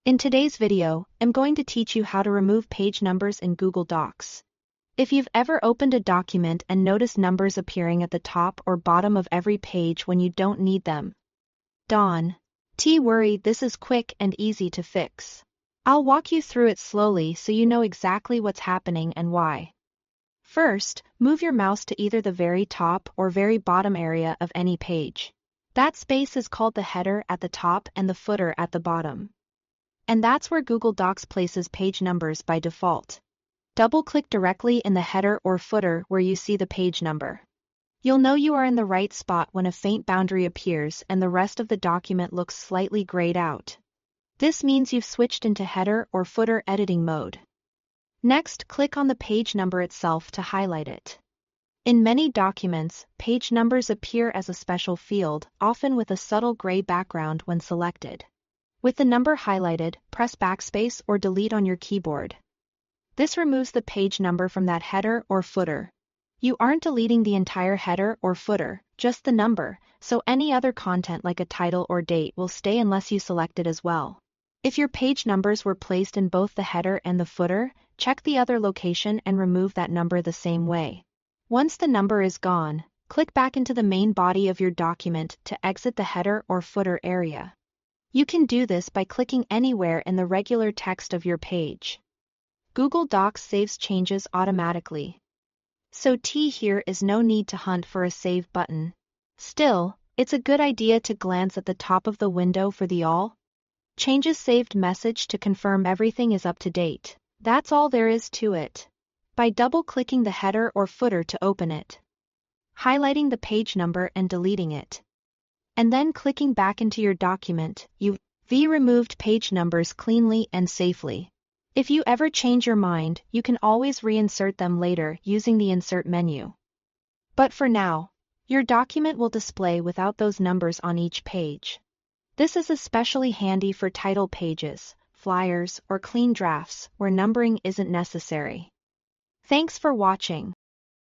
In today's video, I'm going to teach you how to remove page numbers in Google Docs. If you've ever opened a document and noticed numbers appearing at the top or bottom of every page when you don't need them, don't worry, this is quick and easy to fix. I'll walk you through it slowly so you know exactly what's happening and why. First, move your mouse to either the very top or very bottom area of any page. That space is called the header at the top and the footer at the bottom. And that's where Google Docs places page numbers by default. Double-click directly in the header or footer where you see the page number. You'll know you are in the right spot when a faint boundary appears and the rest of the document looks slightly grayed out. This means you've switched into header or footer editing mode. Next, click on the page number itself to highlight it. In many documents, page numbers appear as a special field, often with a subtle gray background when selected. With the number highlighted, press backspace or delete on your keyboard. This removes the page number from that header or footer. You aren't deleting the entire header or footer, just the number, so any other content like a title or date will stay unless you select it as well. If your page numbers were placed in both the header and the footer, check the other location and remove that number the same way. Once the number is gone, click back into the main body of your document to exit the header or footer area. You can do this by clicking anywhere in the regular text of your page. Google Docs saves changes automatically. So here is no need to hunt for a save button. Still, it's a good idea to glance at the top of the window for the All Changes Saved message to confirm everything is up to date. That's all there is to it. By double-clicking the header or footer to open it, highlighting the page number and deleting it, and then clicking back into your document, you've removed page numbers cleanly and safely. If you ever change your mind, you can always reinsert them later using the Insert menu. But for now, your document will display without those numbers on each page. This is especially handy for title pages, flyers, or clean drafts where numbering isn't necessary. Thanks for watching.